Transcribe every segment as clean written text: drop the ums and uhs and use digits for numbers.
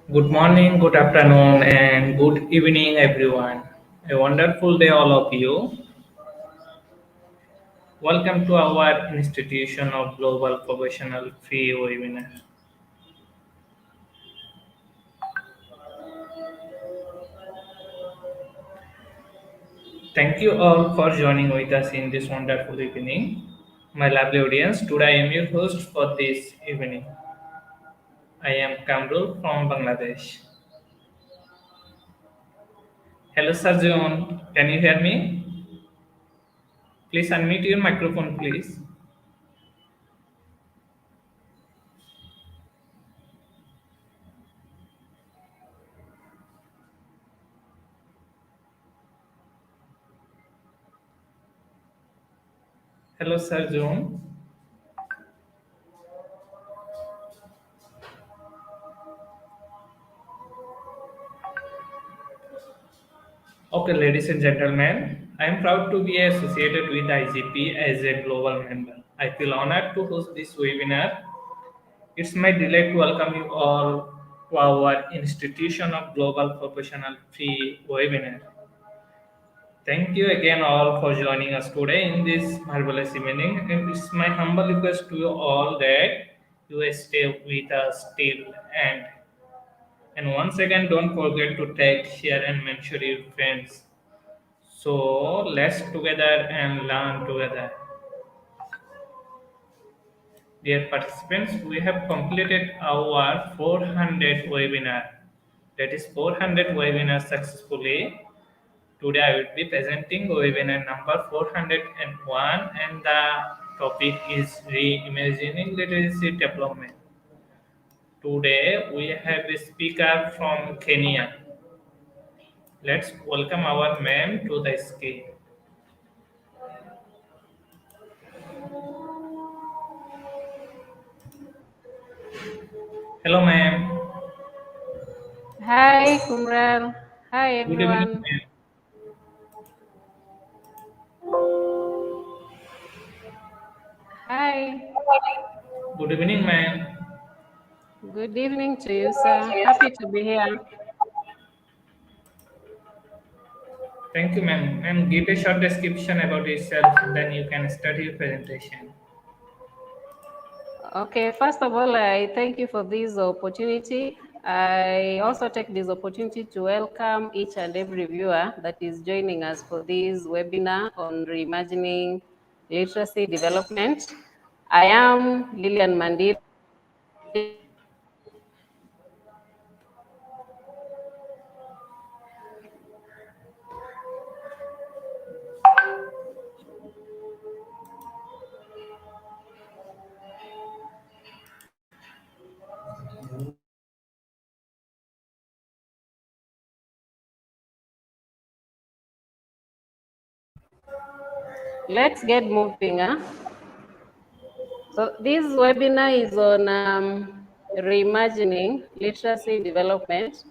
Good morning, good afternoon, and good evening, everyone. A wonderful day, all of you. Welcome to our Institution of Global Professional Free webinar. Thank you all for joining with us in this wonderful evening. My lovely audience, today I am your host for this evening. I am Kamrul from Bangladesh. Hello, Sarjon. Can you hear me? Please unmute your microphone, please. Hello, Sarjon. Okay, ladies and gentlemen, I am proud to be associated with IGP as a global member. I feel honored to host this webinar. It's my delight to welcome you all to our Institution of Global Professional Free webinar. Thank you again all for joining us today in this marvelous evening. And it's my humble request to you all that you stay with us till end. And once again, don't forget to tag, share, and mention your friends. So let's together and learn together. Dear participants, we have completed our 400 webinar. That is 400 webinars successfully. Today I will be presenting webinar number 401 and the topic is reimagining literacy development. Today we have a speaker from Kenya. Let's welcome our ma'am to the screen. Hello ma'am. Hi, Kumral. Hi, Good evening everyone. ma'am. Hi. Good evening ma'am. Good evening to you, sir. Happy to be here. Thank you, ma'am. Ma'am, give a short description about yourself, then you can start your presentation. Okay, first of all, I thank you for this opportunity. I also take this opportunity to welcome each and every viewer that is joining us for this webinar on reimagining literacy development. I am Lilian Mandiri. Let's get moving. So this webinar is on reimagining literacy development.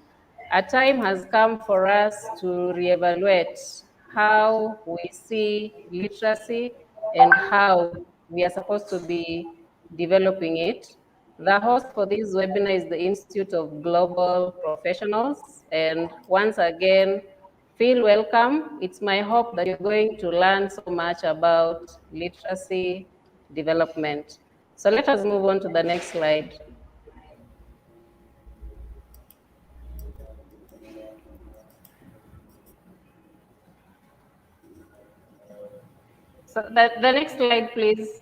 A time has come for us to reevaluate how we see literacy and how we are supposed to be developing it. The host for this webinar is the Institute of Global Professionals. And once again, feel welcome. It's my hope that you're going to learn so much about literacy development. So let us move on to the next slide. So the next slide, please.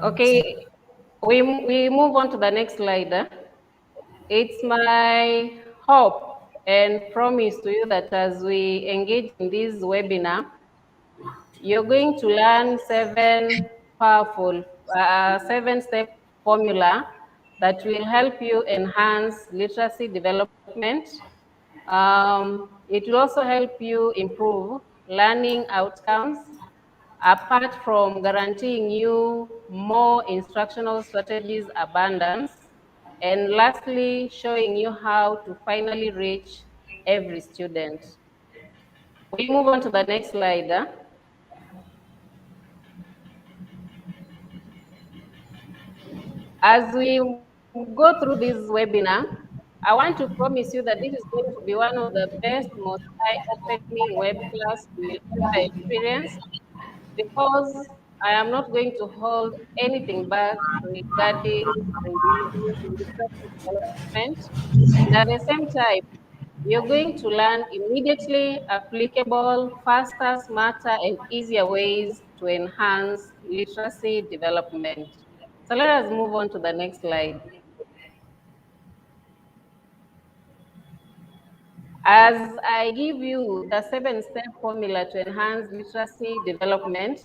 Okay, we move on to the next slide. It's my hope and promise to you that as we engage in this webinar, you're going to learn seven powerful, seven-step formula that will help you enhance literacy development. It will also help you improve learning outcomes, apart from guaranteeing you more instructional strategies abundance, and lastly, showing you how to finally reach every student. We move on to the next slide. As we go through this webinar, I want to promise you that this is going to be one of the best, most eye-opening web class you will ever experience, because I am not going to hold anything back regarding reading literacy development. And at the same time, you're going to learn immediately applicable, faster, smarter, and easier ways to enhance literacy development. So let us move on to the next slide. As I give you the 7-step formula to enhance literacy development,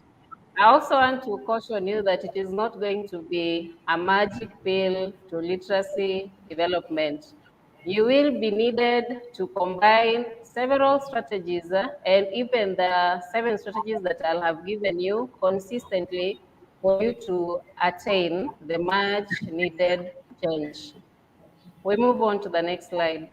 I also want to caution you that it is not going to be a magic pill to literacy development. You will be needed to combine several strategies and even the 7 strategies that I'll have given you consistently for you to attain the much needed change. We move on to the next slide.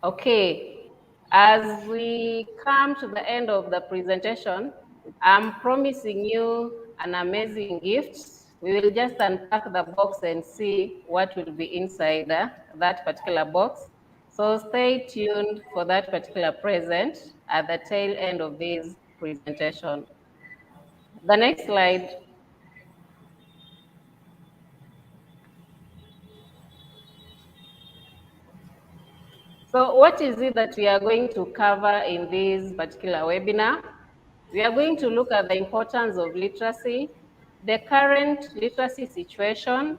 Okay, as we come to the end of the presentation, I'm promising you an amazing gift. We will just unpack the box and see what will be inside that particular box. So stay tuned for that particular present at the tail end of this presentation. The next slide. So what is it that we are going to cover in this particular webinar? We are going to look at the importance of literacy, the current literacy situation,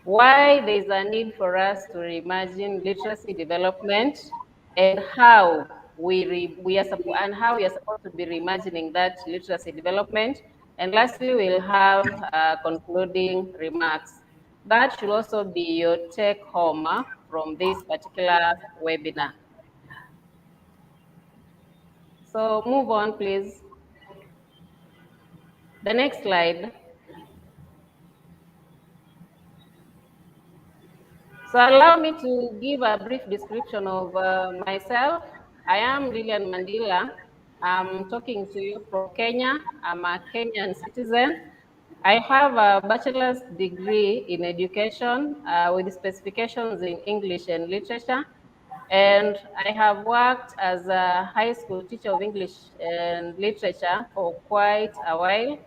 why there is a need for us to reimagine literacy development, and how we are supposed to be reimagining that literacy development. And lastly, we'll have concluding remarks. That should also be your take home from this particular webinar. So move on, please. The next slide. So allow me to give a brief description of myself. I am Lilian Mandila. I'm talking to you from Kenya. I'm a Kenyan citizen. I have a bachelor's degree in education with specifications in English and literature. And I have worked as a high school teacher of English and literature for quite a while.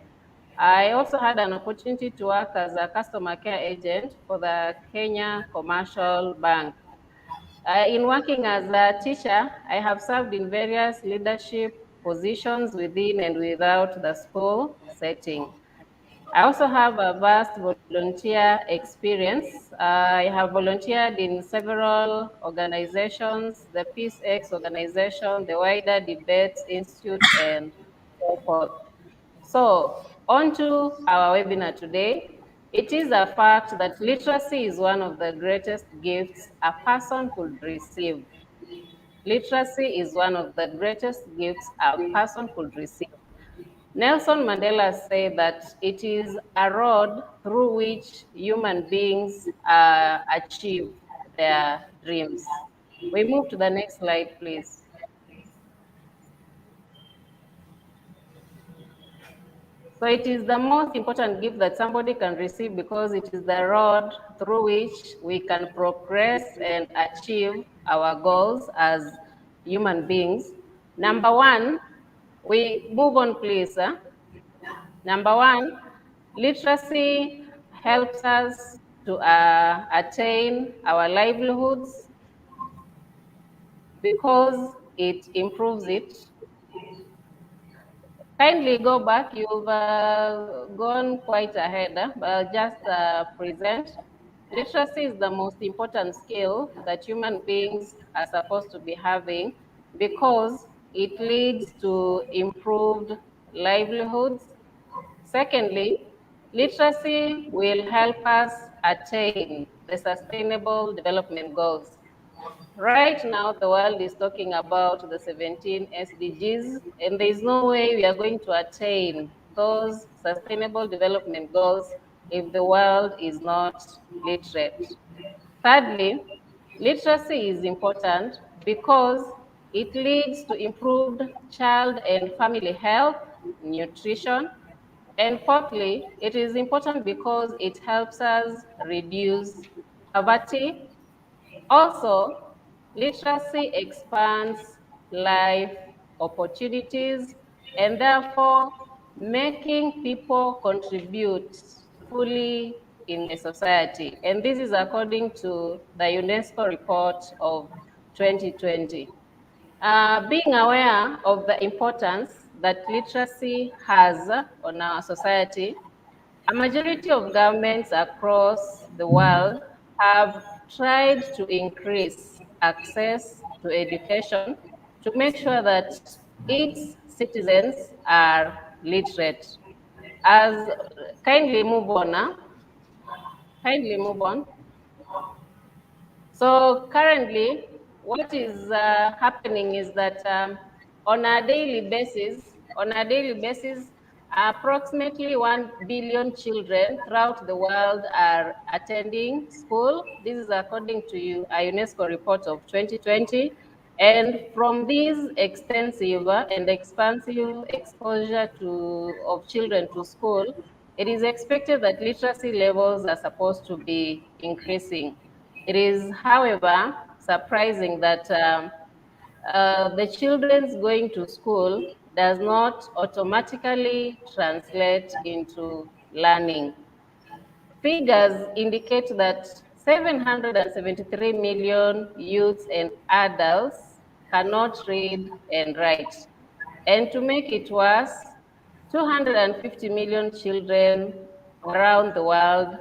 I also had an opportunity to work as a customer care agent for the Kenya Commercial Bank. In working as a teacher, I have served in various leadership positions within and without the school setting. I also have a vast volunteer experience. I have volunteered in several organizations, the Peace X organization, the Wider Debates Institute, and so forth. So, on to our webinar today. It is a fact that literacy is one of the greatest gifts a person could receive. Literacy is one of the greatest gifts a person could receive. Nelson Mandela said that it is a road through which human beings achieve their dreams. We move to the next slide, please. So it is the most important gift that somebody can receive because it is the road through which we can progress and achieve our goals as human beings. Number one, we move on, please. Number one, literacy helps us to attain our livelihoods because it improves it. Kindly go back. You've gone quite ahead, but just present. Literacy is the most important skill that human beings are supposed to be having because it leads to improved livelihoods. Secondly, literacy will help us attain the Sustainable Development Goals. Right now, the world is talking about the 17 SDGs, and there is no way we are going to attain those Sustainable Development Goals if the world is not literate. Thirdly, literacy is important because it leads to improved child and family health, nutrition, and fourthly, it is important because it helps us reduce poverty. Also, literacy expands life opportunities and therefore making people contribute fully in the society. And this is according to the UNESCO report of 2020. Being aware of the importance that literacy has on our society, a majority of governments across the world have tried to increase access to education to make sure that its citizens are literate. As kindly move on now, kindly move on. So currently, what is happening is that on a daily basis, approximately 1 billion children throughout the world are attending school. This is according to a UNESCO report of 2020. And from this extensive and expansive exposure of children to school, it is expected that literacy levels are supposed to be increasing. It is, however, surprising that the children's going to school does not automatically translate into learning. Figures indicate that 773 million youths and adults cannot read and write. And to make it worse, 250 million children around the world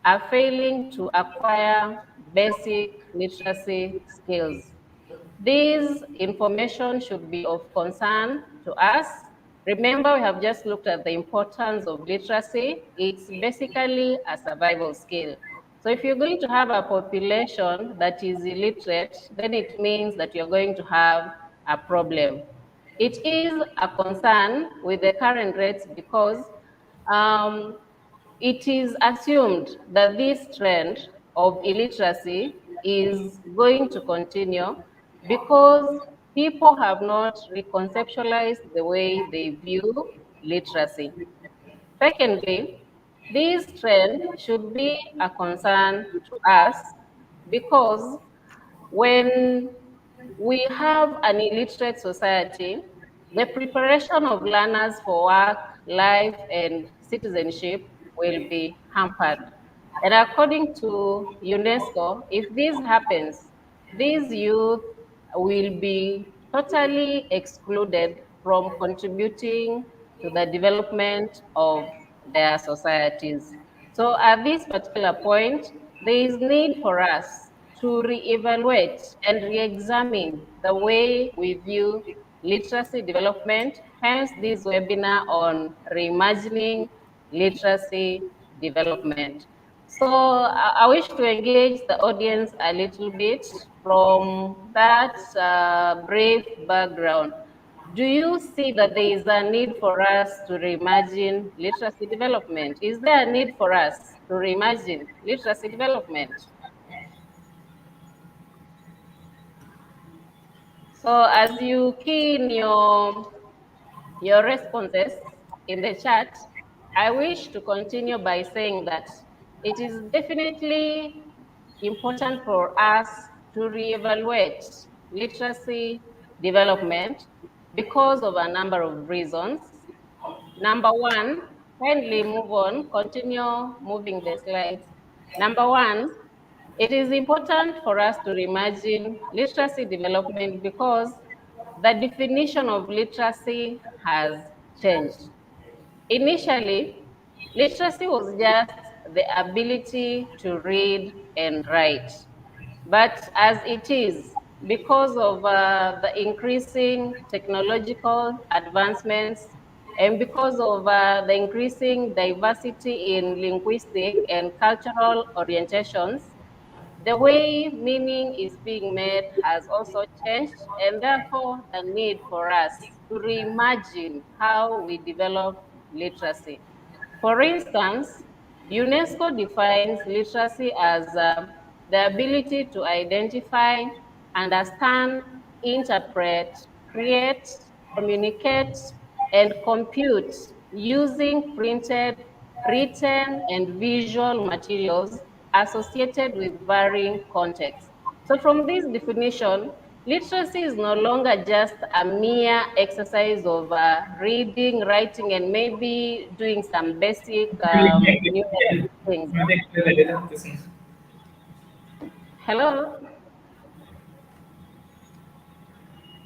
are failing to acquire basic literacy skills. This information should be of concern to us. Remember, we have just looked at the importance of literacy. It's basically a survival skill. So if you're going to have a population that is illiterate, then it means that you're going to have a problem. It is a concern with the current rates because um, it is assumed that this trend of illiteracy is going to continue because people have not reconceptualized the way they view literacy. Secondly, this trend should be a concern to us because when we have an illiterate society, the preparation of learners for work, life, and citizenship will be hampered. And according to UNESCO, if this happens, these youth will be totally excluded from contributing to the development of their societies. So at this particular point, there is need for us to reevaluate and re-examine the way we view literacy development, hence this webinar on reimagining literacy development. So I wish to engage the audience a little bit from that brief background. Do you see that there is a need for us to reimagine literacy development? Is there a need for us to reimagine literacy development? So as you key in your responses in the chat, I wish to continue by saying that it is definitely important for us to reevaluate literacy development because of a number of reasons. Number one, kindly move on, continue moving the slides. Number one, it is important for us to reimagine literacy development because the definition of literacy has changed. Initially, literacy was just the ability to read and write. But as it is, because of the increasing technological advancements and because of the increasing diversity in linguistic and cultural orientations, the way meaning is being made has also changed, and therefore the need for us to reimagine how we develop literacy. For instance, UNESCO defines literacy as the ability to identify understand, interpret, create, communicate, and compute using printed, written, and visual materials associated with varying contexts. So from this definition, literacy is no longer just a mere exercise of reading, writing, and maybe doing some basic numeric things. Hello?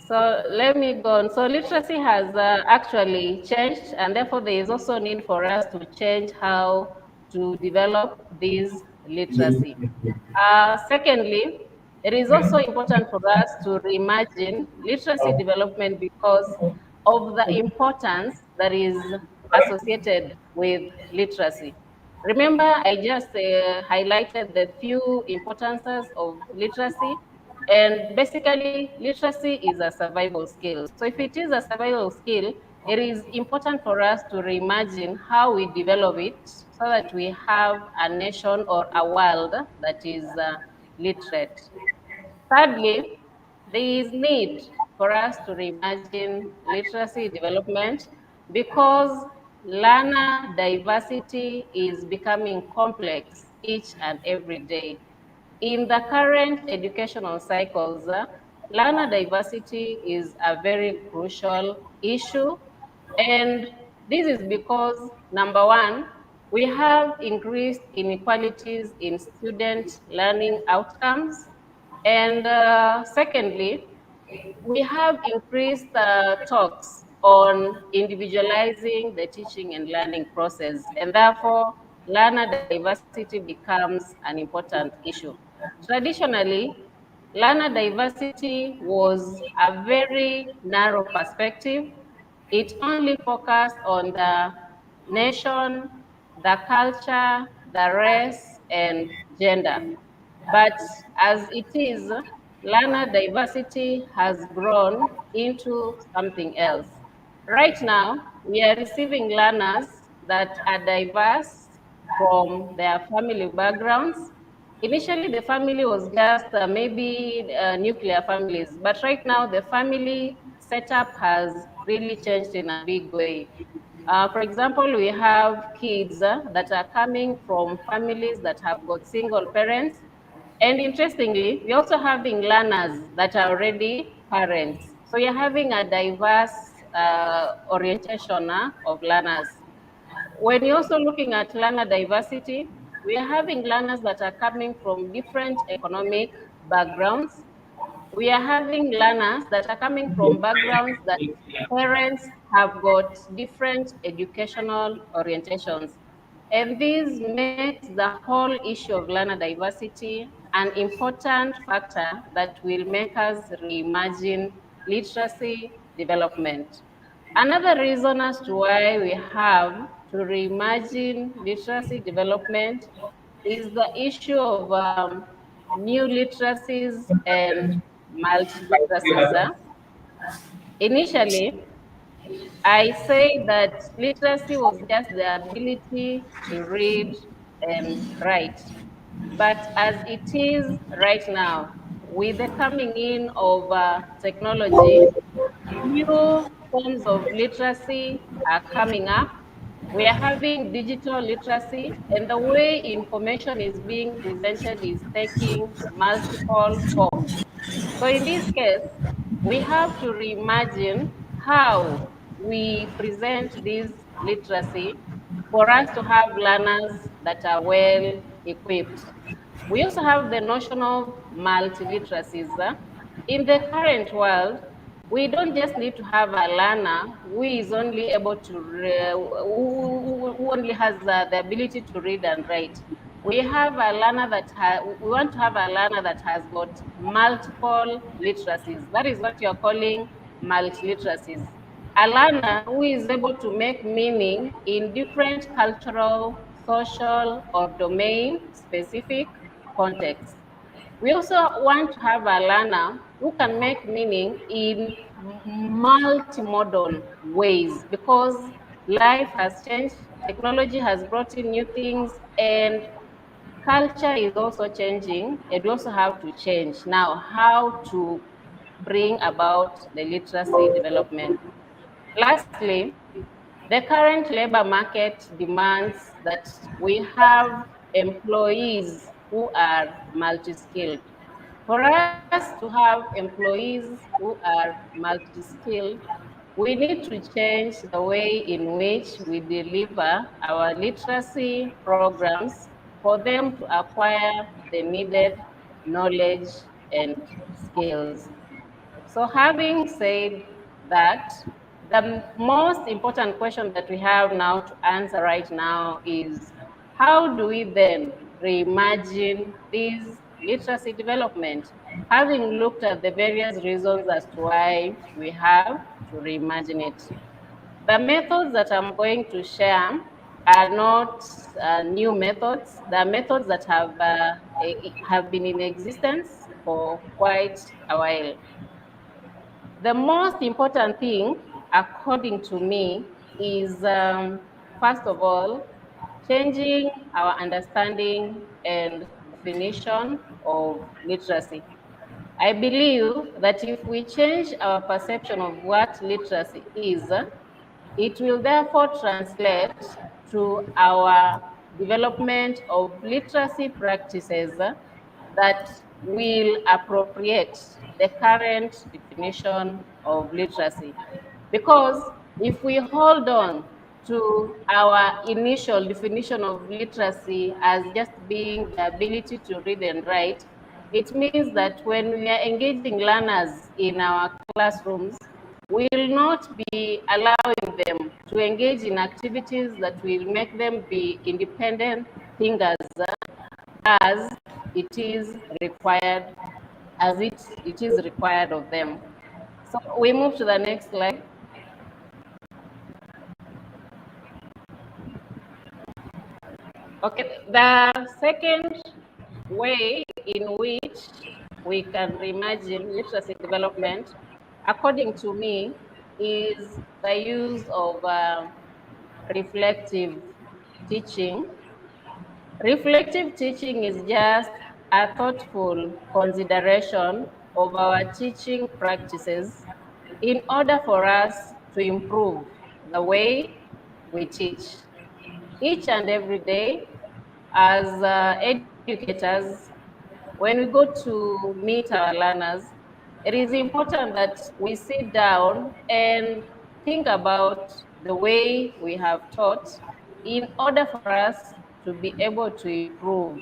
So let me go on. So literacy has actually changed, and therefore there is also need for us to change how to develop this literacy. Secondly, it is also important for us to reimagine literacy development because of the importance that is associated with literacy. Remember, I just highlighted the few importances of literacy, and basically, literacy is a survival skill. So if it is a survival skill, it is important for us to reimagine how we develop it so that we have a nation or a world that is literate. Thirdly, there is need for us to reimagine literacy development because learner diversity is becoming complex each and every day. In the current educational cycles, learner diversity is a very crucial issue. And this is because, number one, we have increased inequalities in student learning outcomes. And secondly, we have increased talks on individualizing the teaching and learning process, and therefore learner diversity becomes an important issue. Traditionally, learner diversity was a very narrow perspective. It only focused on the nation, the culture, the race, and gender. But as it is, learner diversity has grown into something else. Right now, we are receiving learners that are diverse from their family backgrounds. Initially, the family was just maybe nuclear families, but right now the family setup has really changed in a big way. For example, we have kids that are coming from families that have got single parents. And interestingly, we're also having learners that are already parents. So you're having a diverse orientation of learners. When you're also looking at learner diversity, we are having learners that are coming from different economic backgrounds. We are having learners that are coming from backgrounds that parents have got different educational orientations. And this makes the whole issue of learner diversity an important factor that will make us reimagine literacy development. Another reason as to why we have to reimagine literacy development is the issue of new literacies and multiliteracies. Initially, I say that literacy was just the ability to read and write. But as it is right now, with the coming in of technology, new forms of literacy are coming up. We are having digital literacy, and the way information is being presented is taking multiple forms. So in this case, we have to reimagine how we present this literacy for us to have learners that are well equipped. We also have the notion of multiliteracies. In the current world, we don't just need to have a learner who is only able to, who only has the ability to read and write. We have a learner that we want to have a learner that has got multiple literacies. That is what you're calling multiliteracies. A learner who is able to make meaning in different cultural, social, or domain specific contexts. We also want to have a learner who can make meaning in multimodal ways because life has changed, technology has brought in new things, and culture is also changing, and we also have to change now how to bring about the literacy development. Lastly, the current labor market demands that we have employees who are multi-skilled. For us to have employees who are multi-skilled, we need to change the way in which we deliver our literacy programs for them to acquire the needed knowledge and skills. So having said that, the most important question that we have now to answer right now is, how do we then reimagine this literacy development? Having looked at the various reasons as to why we have to reimagine it. The methods that I'm going to share are not new methods. They are methods that have been in existence for quite a while. The most important thing, according to me, is first of all, changing our understanding and definition of literacy. I believe that if we change our perception of what literacy is, it will therefore translate to our development of literacy practices that will appropriate the current definition of literacy. Because if we hold on to our initial definition of literacy as just being the ability to read and write, it means that when we are engaging learners in our classrooms, we will not be allowing them to engage in activities that will make them be independent thinkers as it is required, it is required of them. So we move to the next slide. Okay, the second way in which we can reimagine literacy development, according to me, is the use of reflective teaching. Reflective teaching is just a thoughtful consideration of our teaching practices in order for us to improve the way we teach. Each and every day, as educators, when we go to meet our learners, it is important that we sit down and think about the way we have taught in order for us to be able to improve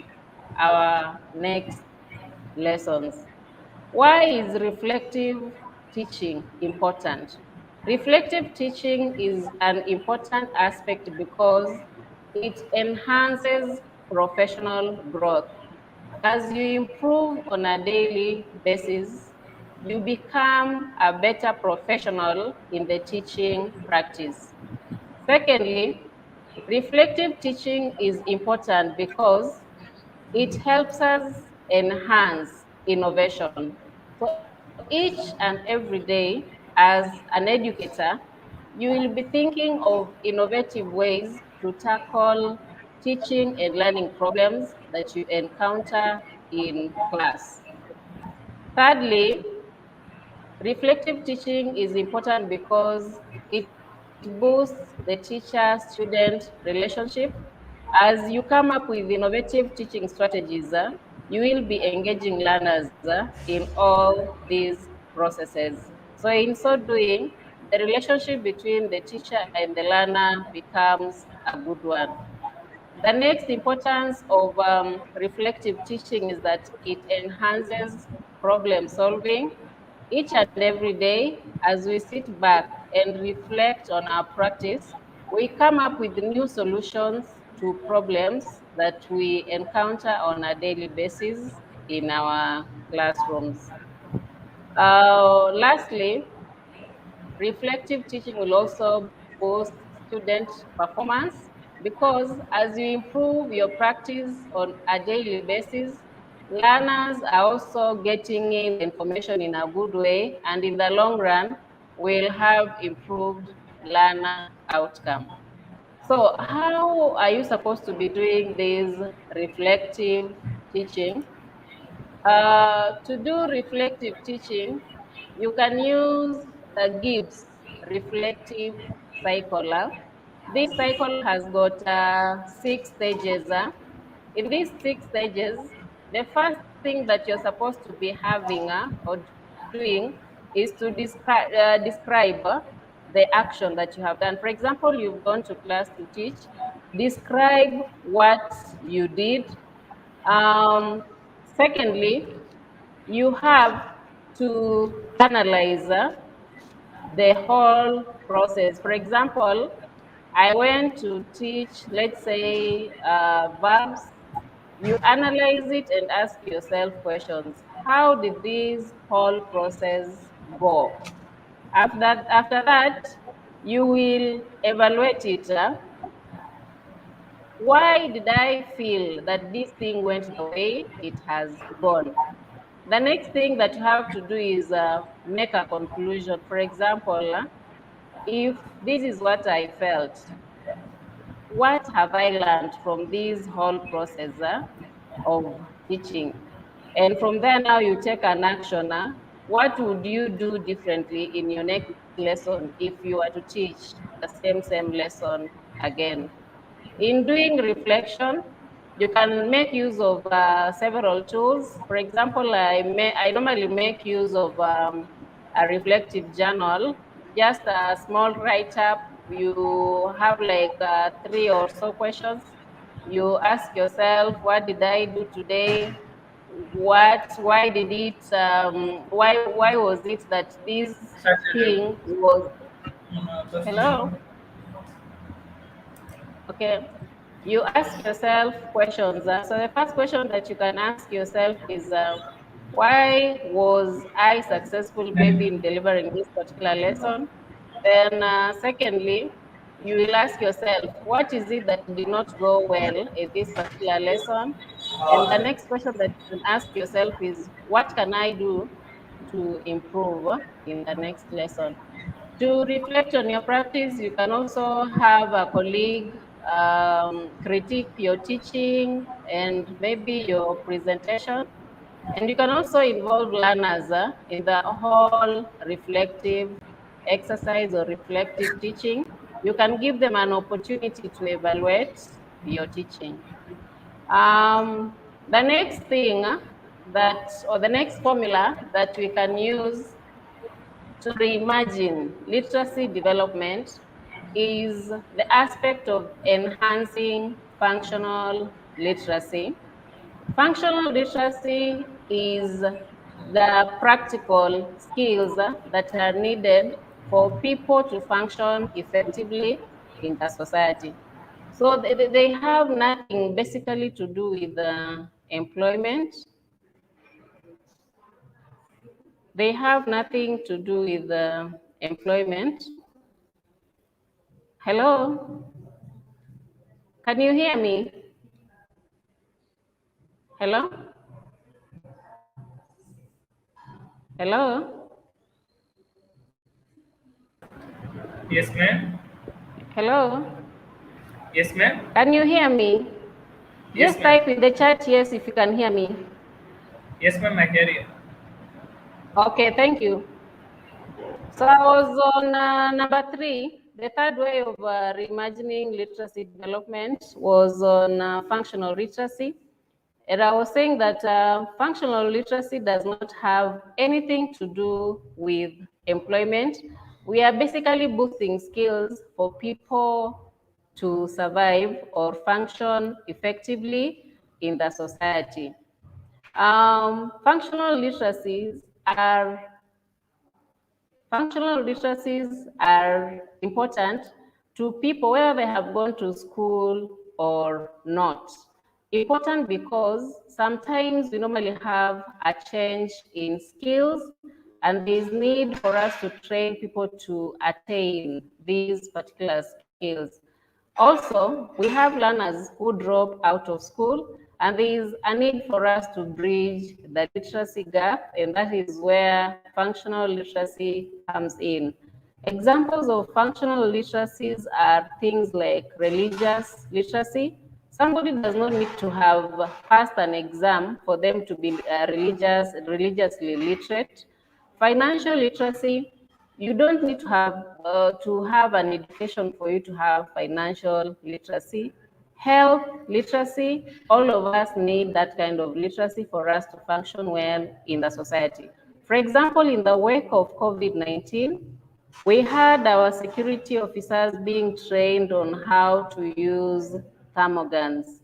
our next lessons. Why is reflective teaching important? Reflective teaching is an important aspect because it enhances professional growth. As you improve on a daily basis, you become a better professional in the teaching practice. Secondly, reflective teaching is important because it helps us enhance innovation. So each and every day, as an educator, you will be thinking of innovative ways to tackle teaching and learning problems that you encounter in class. Thirdly, reflective teaching is important because it boosts the teacher-student relationship. As you come up with innovative teaching strategies, you will be engaging learners in all these processes. So in so doing, the relationship between the teacher and the learner becomes a good one. The next importance of reflective teaching is that it enhances problem solving. Each and every day, as we sit back and reflect on our practice, we come up with new solutions to problems that we encounter on a daily basis in our classrooms. Lastly, reflective teaching will also boost student performance because as you improve your practice on a daily basis, learners are also getting in the information in a good way, and in the long run, will have improved learner outcome. So how are you supposed to be doing this reflective teaching? To do reflective teaching, you can use the Gibbs reflective cycle. This cycle has got 6 stages. In these 6 stages, the first thing that you're supposed to be having or doing is to describe the action that you have done. For example, you've gone to class to teach. Describe what you did. Secondly, you have to analyze the whole process. For example, I went to teach, let's say, verbs. You analyze it and ask yourself questions. How did this whole process go? After that, you will evaluate it. Why did I feel that this thing went the way it has gone? The next thing that you have to do is make a conclusion. For example, if this is what I felt, what have I learned from this whole process of teaching? And from there, now you take an action. What would you do differently in your next lesson if you were to teach the same lesson again? In doing reflection, you can make use of several tools. For example, I normally make use of a reflective journal, just a small write-up. You have like 3 or so questions. You ask yourself, what did I do today? Why was it that this Saturday. thing was, Just hello? Okay. You ask yourself questions. So the first question that you can ask yourself is, why was I successful maybe in delivering this particular lesson? Then secondly, you will ask yourself, what is it that did not go well in this particular lesson? And the next question that you can ask yourself is, what can I do to improve in the next lesson? To reflect on your practice, you can also have a colleague critique your teaching and maybe your presentation. And you can also involve learners in the whole reflective exercise or reflective teaching. You can give them an opportunity to evaluate your teaching. The next thing or the next formula that we can use to reimagine literacy development is the aspect of enhancing functional literacy. Functional literacy is the practical skills that are needed for people to function effectively in the society. So they have nothing basically to do with employment. They have nothing to do with employment. Hello? Can you hear me? Hello? Hello? Yes, ma'am. Hello? Yes, ma'am. Can you hear me? Yes, Just ma'am. type in the chat yes if you can hear me. Yes, ma'am. I hear you. Okay, thank you. So I was on number 3. The third way of reimagining literacy development was on functional literacy. And I was saying that functional literacy does not have anything to do with employment. We are basically boosting skills for people to survive or function effectively in the society. Functional literacies are Functional literacies are important to people whether they have gone to school or not. Important because sometimes we normally have a change in skills and there is need for us to train people to attain these particular skills. Also, we have learners who drop out of school, and there is a need for us to bridge the literacy gap, and that is where functional literacy comes in. Examples of functional literacies are things like religious literacy. Somebody does not need to have passed an exam for them to be religiously literate. Financial literacy, you don't need to have an education for you to have financial literacy. Health literacy, all of us need that kind of literacy for us to function well in the society. For example, in the wake of COVID-19, we had our security officers being trained on how to use thermogans.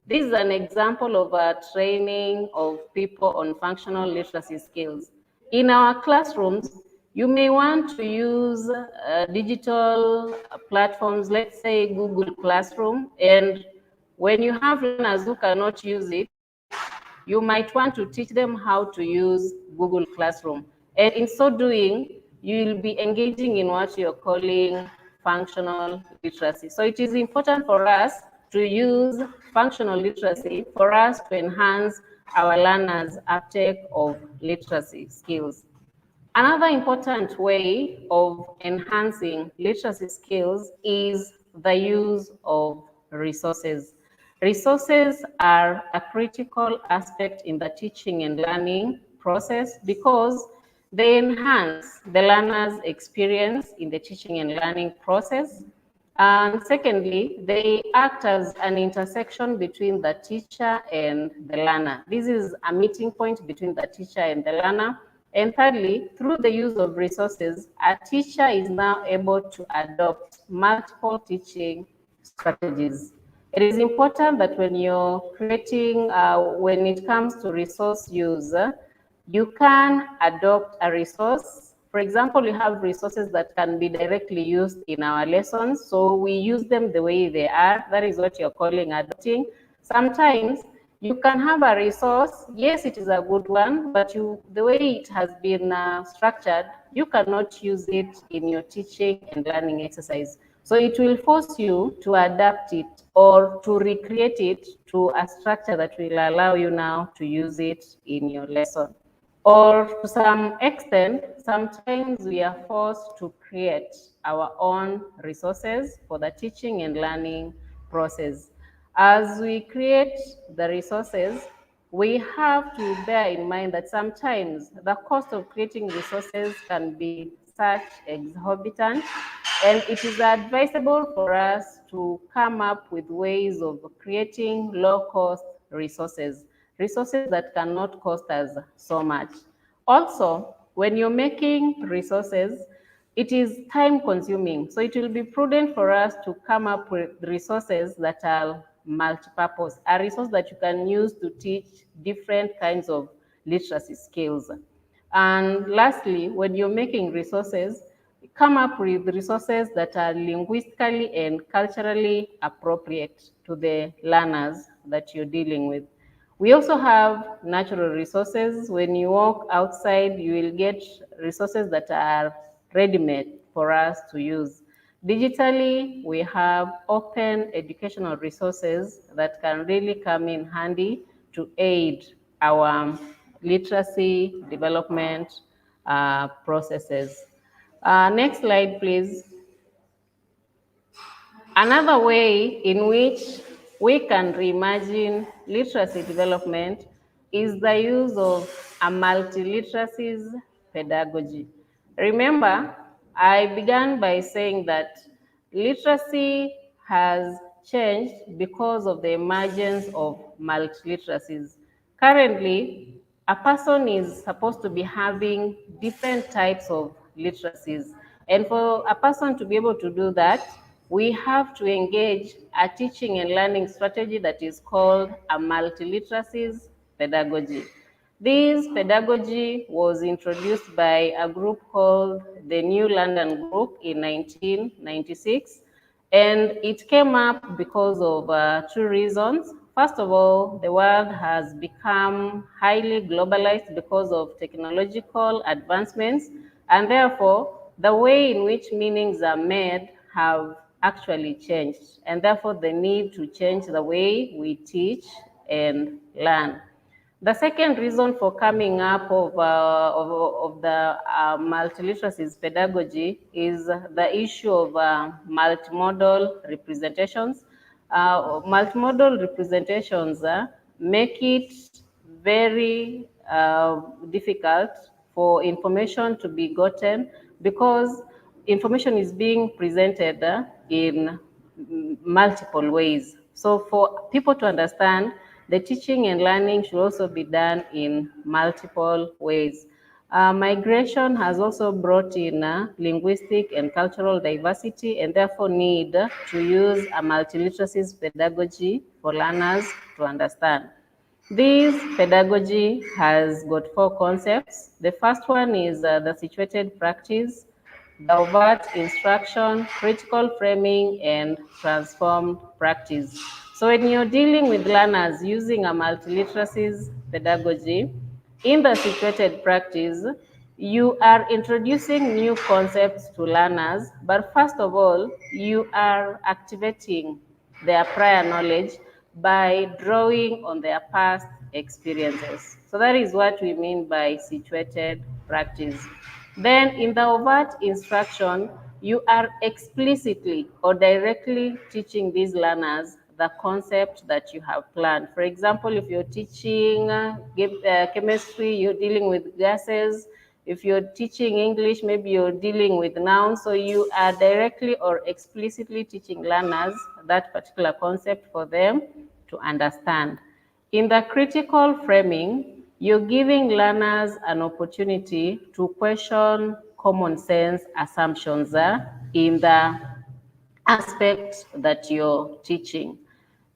This is an example of a training of people on functional literacy skills. In our classrooms, you may want to use digital platforms, let's say Google Classroom, and when you have learners who cannot use it, you might want to teach them how to use Google Classroom. And in so doing, you'll be engaging in what you're calling functional literacy. So it is important for us to use functional literacy for us to enhance our learners' uptake of literacy skills. Another important way of enhancing literacy skills is the use of resources. Resources are a critical aspect in the teaching and learning process because they enhance the learner's experience in the teaching and learning process. And secondly, they act as an intersection between the teacher and the learner. This is a meeting point between the teacher and the learner. And thirdly, through the use of resources, a teacher is now able to adopt multiple teaching strategies. It is important that when you're creating, when it comes to resource use, you can adopt a resource. For example, you have resources that can be directly used in our lessons, so we use them the way they are. That is what you're calling adopting. Sometimes you can have a resource, yes, it is a good one, but the way it has been structured, you cannot use it in your teaching and learning exercise. So it will force you to adapt it or to recreate it to a structure that will allow you now to use it in your lesson. Or to some extent, sometimes we are forced to create our own resources for the teaching and learning process. As we create the resources, we have to bear in mind that sometimes the cost of creating resources can be such exorbitant, and it is advisable for us to come up with ways of creating low-cost resources that cannot cost us so much. Also, when you're making resources, it is time consuming. So it will be prudent for us to come up with resources that are multi-purpose, a resource that you can use to teach different kinds of literacy skills. And lastly, when you're making resources, come up with resources that are linguistically and culturally appropriate to the learners that you're dealing with. We also have natural resources. When you walk outside, you will get resources that are ready-made for us to use. Digitally, we have open educational resources that can really come in handy to aid our literacy development processes. Next slide, please. Another way in which we can reimagine literacy development is the use of a multiliteracies pedagogy. Remember, I began by saying that literacy has changed because of the emergence of multiliteracies. Currently, a person is supposed to be having different types of literacies. And for a person to be able to do that, we have to engage a teaching and learning strategy that is called a multiliteracies pedagogy. This pedagogy was introduced by a group called the New London Group in 1996, and it came up because of two reasons. First of all, the world has become highly globalized because of technological advancements, and therefore, the way in which meanings are made have actually changed, and therefore the need to change the way we teach and learn. The second reason for coming up of the multiliteracies pedagogy is the issue of multimodal representations. Multimodal representations make it very difficult for information to be gotten because information is being presented in multiple ways. So for people to understand, the teaching and learning should also be done in multiple ways. Migration has also brought in linguistic and cultural diversity and therefore need to use a multiliteracies pedagogy for learners to understand. This pedagogy has got four concepts. The first one is the situated practice, the overt instruction, critical framing, and transformed practice. So when you're dealing with learners using a multiliteracies pedagogy, in the situated practice, you are introducing new concepts to learners, but first of all, you are activating their prior knowledge by drawing on their past experiences. So that is what we mean by situated practice. Then in the overt instruction, you are explicitly or directly teaching these learners the concept that you have planned. For example, if you're teaching chemistry, you're dealing with gases. If you're teaching English, maybe you're dealing with nouns. So you are directly or explicitly teaching learners that particular concept for them to understand. In the critical framing, you're giving learners an opportunity to question common sense assumptions in the aspect that you're teaching.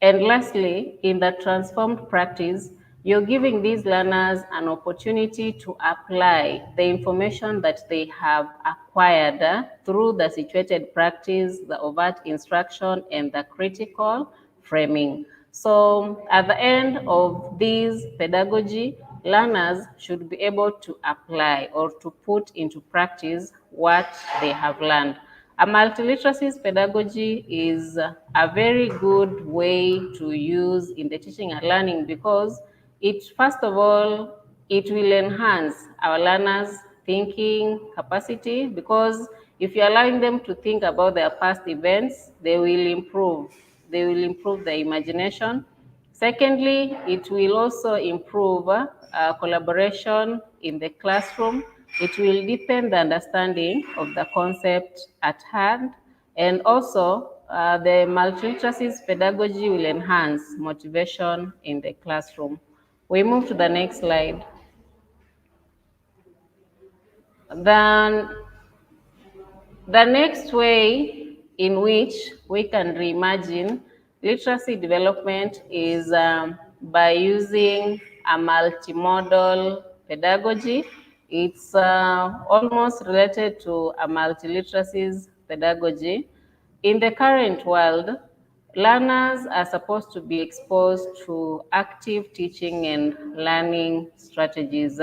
And lastly, in the transformed practice, you're giving these learners an opportunity to apply the information that they have acquired through the situated practice, the overt instruction, and the critical framing. So at the end of this pedagogy, learners should be able to apply or to put into practice what they have learned. A multiliteracies pedagogy is a very good way to use in the teaching and learning because it, first of all, it will enhance our learners' thinking capacity because if you're allowing them to think about their past events, they will improve. They will improve their imagination. Secondly, it will also improve collaboration in the classroom. It will deepen the understanding of the concept at hand. And also, the multiliteracies pedagogy will enhance motivation in the classroom. We move to the next slide. Then the next way in which we can reimagine literacy development is by using a multimodal pedagogy. It's almost related to a multiliteracies pedagogy. In the current world, learners are supposed to be exposed to active teaching and learning strategies.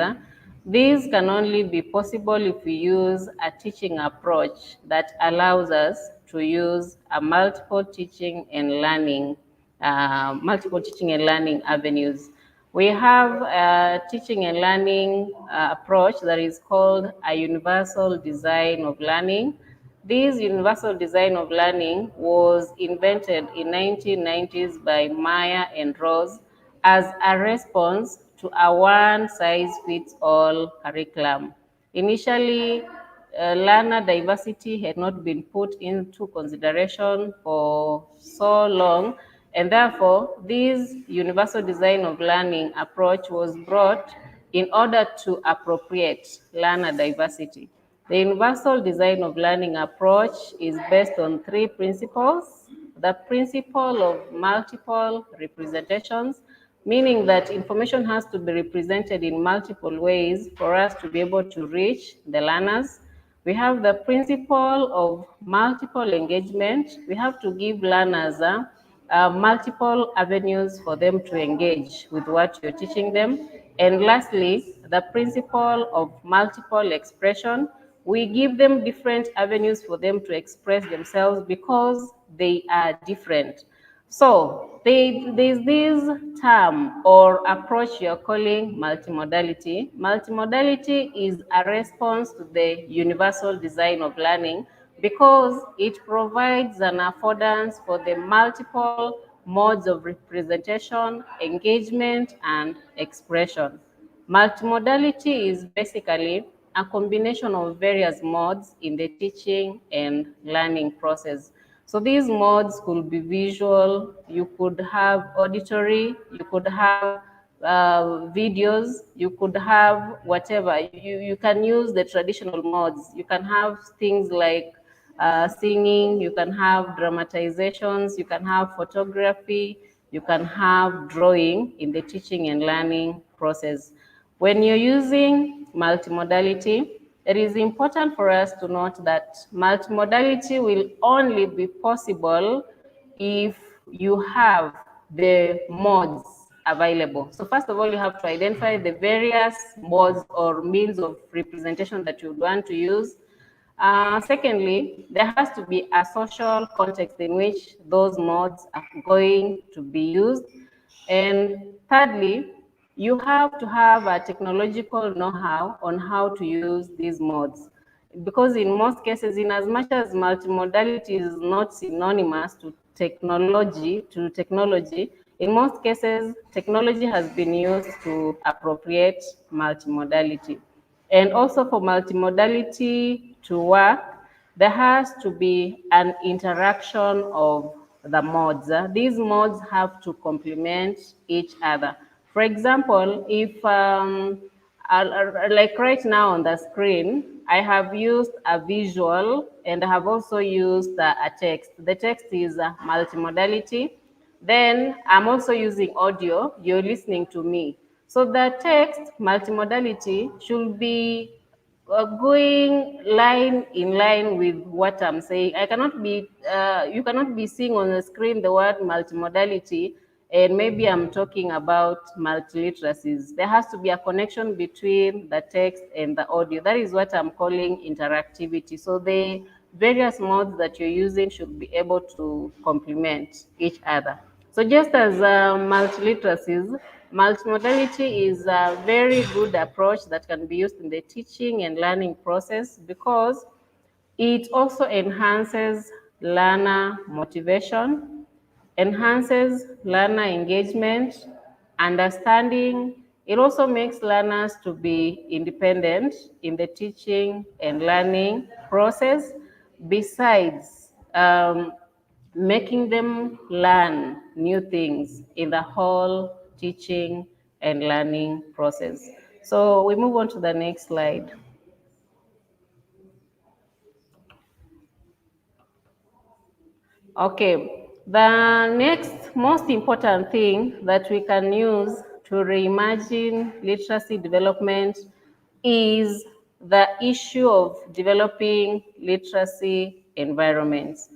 These can only be possible if we use a teaching approach that allows us to use a multiple teaching and learning avenues. We have a teaching and learning approach that is called a universal design of learning. This universal design of learning was invented in 1990s by Meyer and Rose as a response to a one-size-fits-all curriculum. Initially, learner diversity had not been put into consideration for so long, and therefore, this universal design of learning approach was brought in order to appropriate learner diversity. The universal design of learning approach is based on three principles. The principle of multiple representations, meaning that information has to be represented in multiple ways for us to be able to reach the learners. We have the principle of multiple engagement. We have to give learners multiple avenues for them to engage with what you're teaching them. And lastly, the principle of multiple expression. We give them different avenues for them to express themselves because they are different. There's this term or approach you're calling multimodality. Multimodality is a response to the universal design of learning because it provides an affordance for the multiple modes of representation, engagement, and expression. Multimodality is basically a combination of various modes in the teaching and learning process. So these modes could be visual, you could have auditory, you could have videos, you could have whatever. You can use the traditional modes. You can have things like singing, you can have dramatizations, you can have photography, you can have drawing in the teaching and learning process. When you're using multimodality, it is important for us to note that multimodality will only be possible if you have the modes available. So first of all, you have to identify the various modes or means of representation that you want to use. Secondly, there has to be a social context in which those modes are going to be used. And thirdly, you have to have a technological know-how on how to use these modes. Because in most cases, in as much as multimodality is not synonymous to technology, in most cases, technology has been used to appropriate multimodality. And also for multimodality to work, there has to be an interaction of the modes. These modes have to complement each other. For example, if like right now on the screen, I have used a visual and I have also used a text. The text is multimodality. Then I'm also using audio. You're listening to me. So the text multimodality should be going line in line with what I'm saying. You cannot be seeing on the screen the word multimodality and maybe I'm talking about multiliteracies. There has to be a connection between the text and the audio. That is what I'm calling interactivity. So the various modes that you're using should be able to complement each other. So just as multiliteracies, multimodality is a very good approach that can be used in the teaching and learning process because it also enhances learner motivation, enhances learner engagement, understanding. It also makes learners to be independent in the teaching and learning process, besides making them learn new things in the whole teaching and learning process. So we move on to the next slide. Okay, the next most important thing that we can use to reimagine literacy development is the issue of developing literacy environments.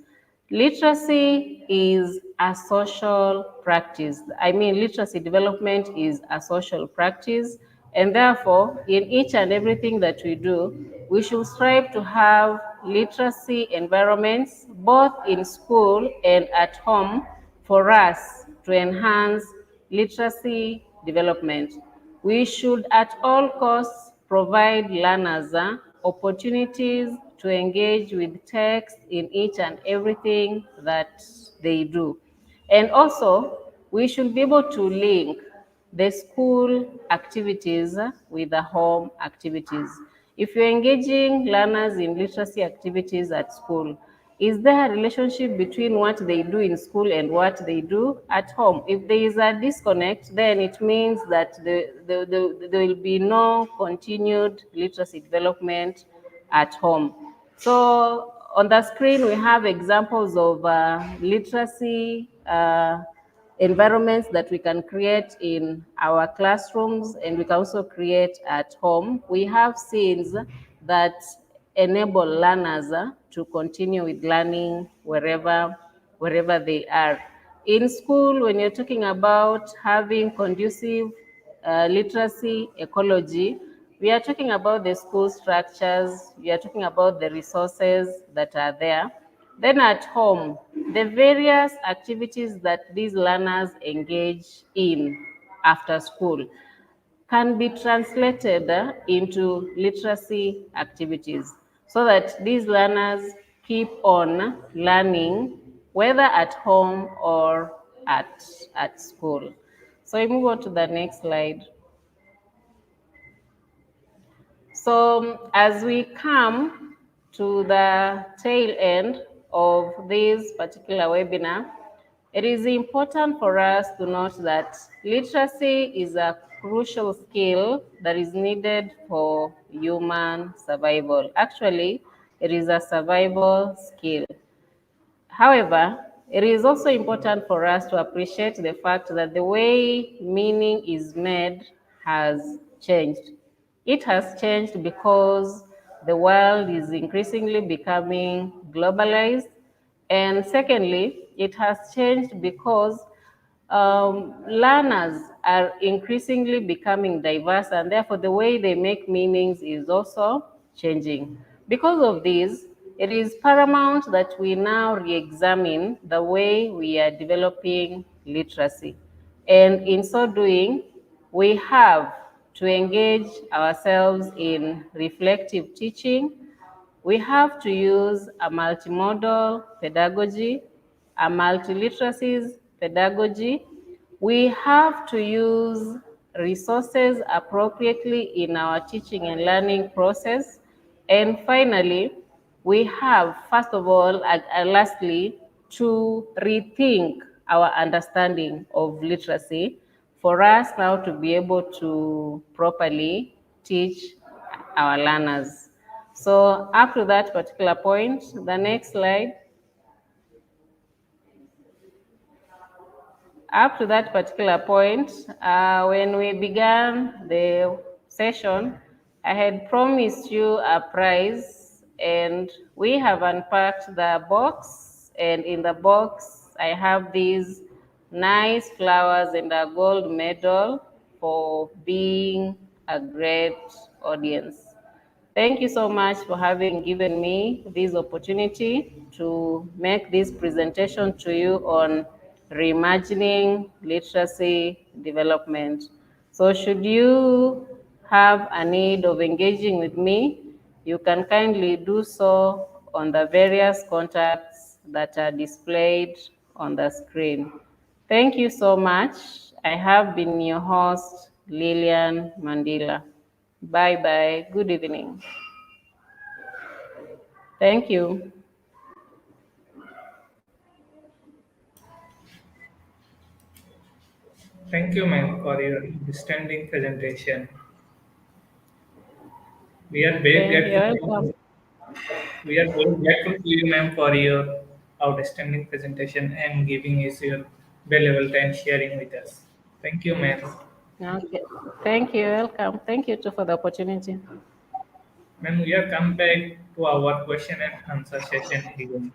Literacy is a social practice. I mean, literacy development is a social practice, and therefore, in each and everything that we do, we should strive to have literacy environments both in school and at home for us to enhance literacy development. We should at all costs provide learners opportunities to engage with text in each and everything that they do. And also, we should be able to link the school activities with the home activities. If you're engaging learners in literacy activities at school, is there a relationship between what they do in school and what they do at home? If there is a disconnect, then it means that there will be no continued literacy development at home. So on the screen, we have examples of literacy environments that we can create in our classrooms and we can also create at home. We have scenes that enable learners to continue with learning wherever they are. In school, when you're talking about having conducive literacy ecology, we are talking about the school structures, we are talking about the resources that are there. Then at home, the various activities that these learners engage in after school can be translated into literacy activities so that these learners keep on learning whether at home or at school. So we move on to the next slide. So as we come to the tail end of this particular webinar, it is important for us to note that literacy is a crucial skill that is needed for human survival. Actually, it is a survival skill. However, it is also important for us to appreciate the fact that the way meaning is made has changed. It has changed because the world is increasingly becoming globalized. And secondly, it has changed because learners are increasingly becoming diverse, and therefore the way they make meanings is also changing. Because of this, it is paramount that we now re-examine the way we are developing literacy. And in so doing, we have to engage ourselves in reflective teaching. We have to use a multimodal pedagogy, a multiliteracies pedagogy. We have to use resources appropriately in our teaching and learning process. And finally, we have, first of all, and lastly, to rethink our understanding of literacy for us now to be able to properly teach our learners. So up to that particular point, the next slide. Up to that particular point, when we began the session, I had promised you a prize, and we have unpacked the box. And in the box, I have these nice flowers and a gold medal for being a great audience. Thank you so much for having given me this opportunity to make this presentation to you on reimagining literacy development. So should you have a need of engaging with me, you can kindly do so on the various contacts that are displayed on the screen. Thank you so much. I have been your host, Lillian Mandila. Bye bye. Good evening. Thank you. Thank you, ma'am, for your outstanding presentation. We are very Okay, grateful. you're welcome. We are very grateful to you, ma'am, for your outstanding presentation and giving us your valuable time sharing with us. Thank you, ma'am. Okay. Thank you. Welcome. Thank you too for the opportunity. Ma'am, we have come back to our question and answer session again.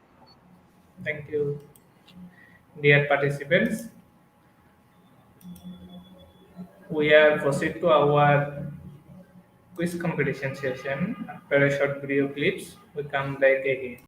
Thank you, dear participants. We are proceed to our quiz competition session. After a short video clips, we come back again.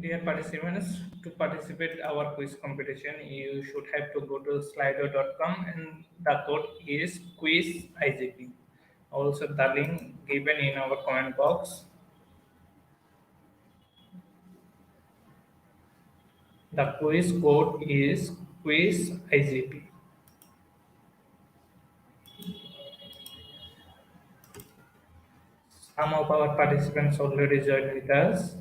Dear participants, to participate our quiz competition, you should have to go to slido.com and the code is quizigp. Also, the link given in our comment box. The quiz code is quiz IGP. Some of our participants already joined with us.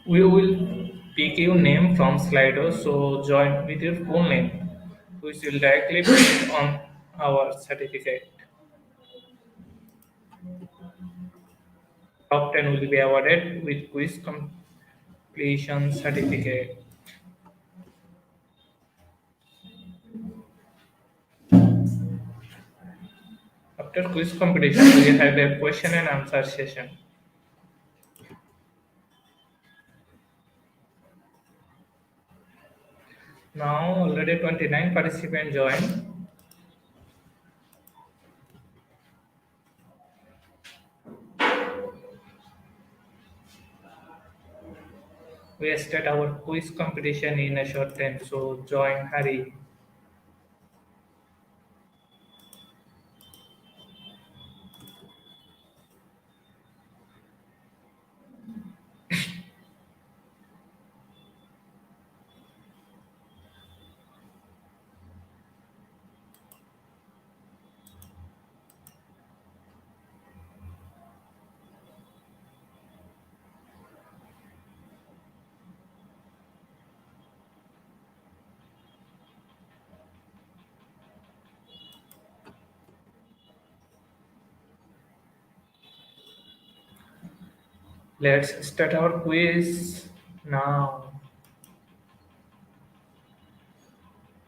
We will pick your name from Slido, so join with your full name, which will directly print on our certificate. Top 10 will be awarded with quiz completion certificate. After quiz competition, we have a question and answer session. Now already 29 participants joined. We start our quiz competition in a short time, so join, hurry. Let's start our quiz now.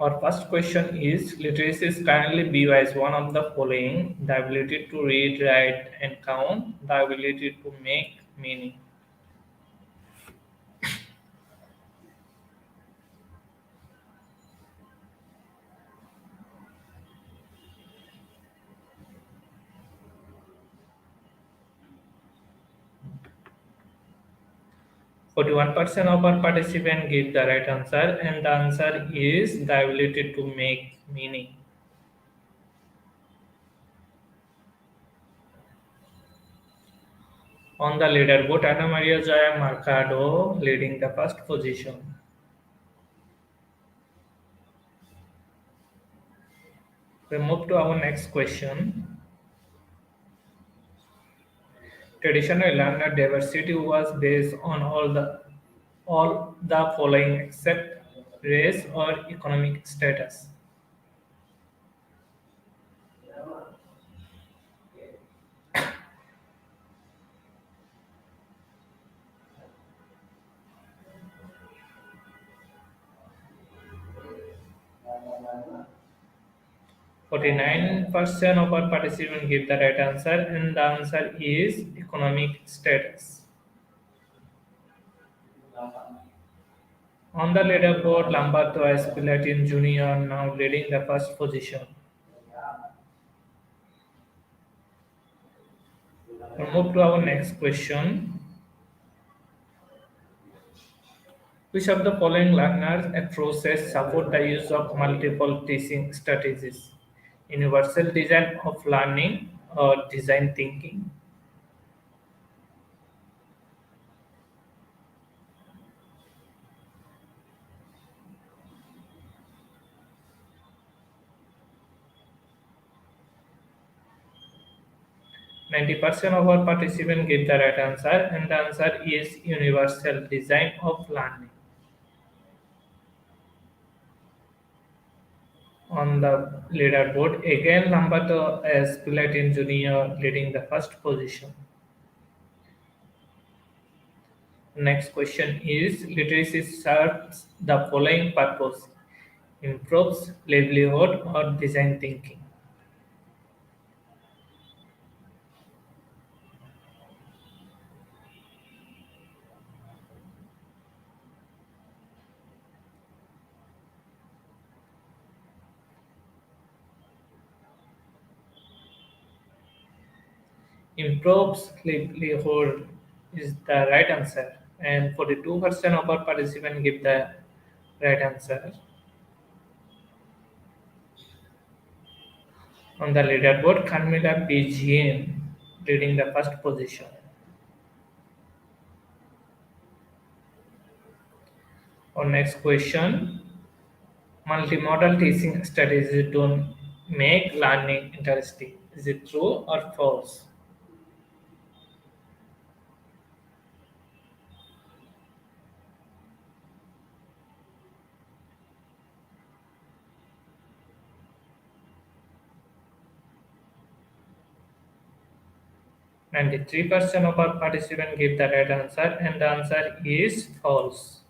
Our first question is literacy is currently viewed as one of the following: the ability to read, write, and count, the ability to make meaning. 41% of our participants give the right answer, and the answer is the ability to make meaning. On the leaderboard, Ana Maria Jaya Mercado leading the first position. We move to our next question. Traditional learner diversity was based on all the following except race or economic status. 49% of our participants give the right answer, and the answer is economic status. On the leaderboard, Lamberto Espilatin Jr. now leading the first position. We move to our next question. Which of the following learner approaches support the use of multiple teaching strategies? Universal design of learning or design thinking? %90 of our participants give the right answer, and the answer is universal design of learning. On the leaderboard, again Lamberto as Pilatin Jr. leading the first position. Next question is literacy serves the following purpose: improves livelihood or design thinking. Improves livelihood is the right answer, and 42% of our participants give the right answer. On the leaderboard, Carmela Pigeon leading the first position. Our next question, multimodal teaching strategies don't make learning interesting. Is it true or false? 93% of our participants give the right answer, and the answer is false.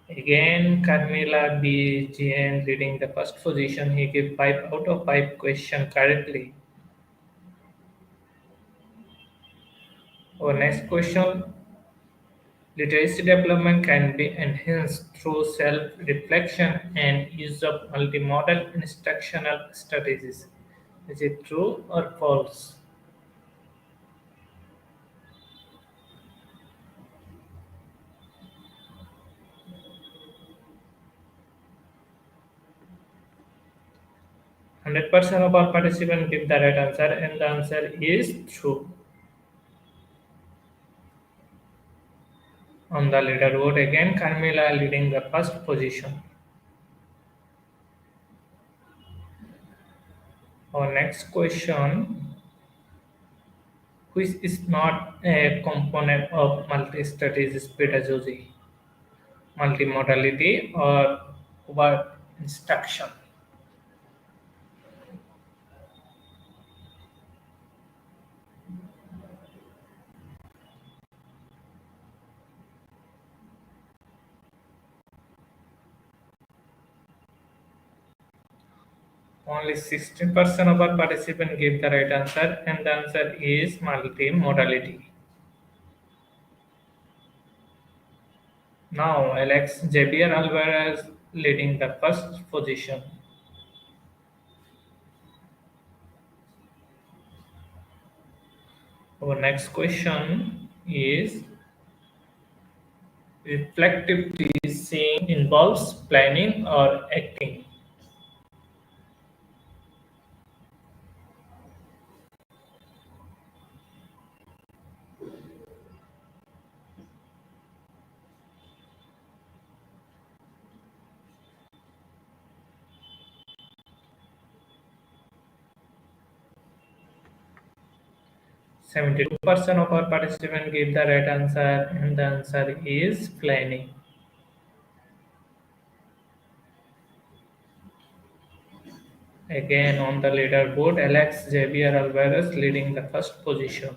Again, Carmela B. G. leading the first position. He gave 5 out of 5 questions correctly. Our next question, literacy development can be enhanced through self reflection and use of multimodal instructional strategies. Is it true or false? 100% of our participants give the right answer, and the answer is true. On the leaderboard again, Carmela leading the first position. Our next question, which is not a component of multi-strategy pedagogy, multimodality or word instruction? Only 16% of our participants give the right answer, and the answer is multimodality. Now, Alex Javier Alvarez leading the first position. Our next question is, reflective teaching involves planning or acting? 72% of our participants give the right answer, and the answer is planning. Again, on the leaderboard, Alex Javier Alvarez leading the first position.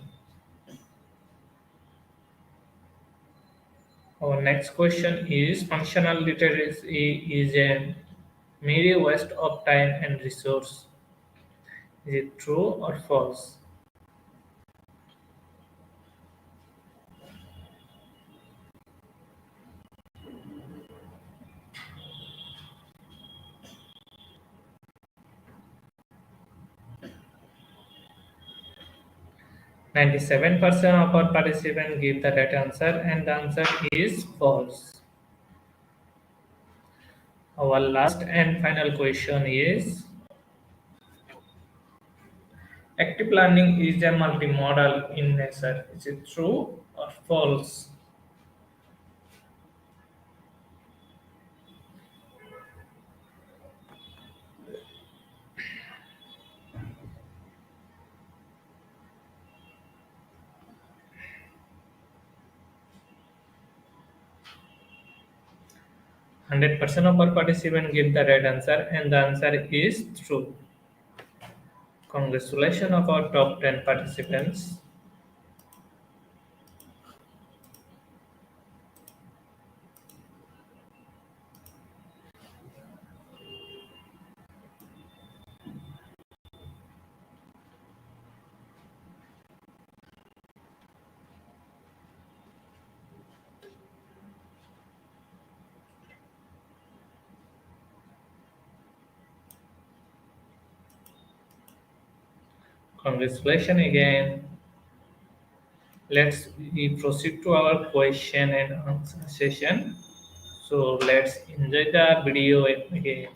Our next question is, functional literacy is a mere waste of time and resource. Is it true or false? 97% of our participants give the right answer, and the answer is false. Our last and final question is, active learning is a multimodal in nature. Is it true or false? 100% of our participants give the right answer, and the answer is true. Congratulations of our top 10 participants. Congratulations again. Let's we proceed to our question and answer session. So let's enjoy the video again.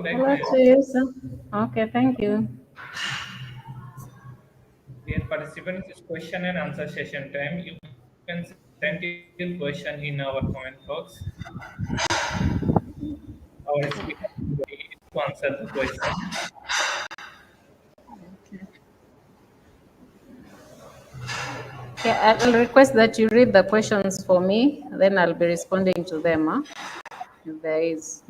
Welcome back, Hello ma'am. to you, sir. Okay, thank you. Dear participants, it's question and answer session time. You can send your question in our comment box. Our speaker will be ready to answer the question. Okay, I'll request that you read the questions for me, then I'll be responding to them. If there is.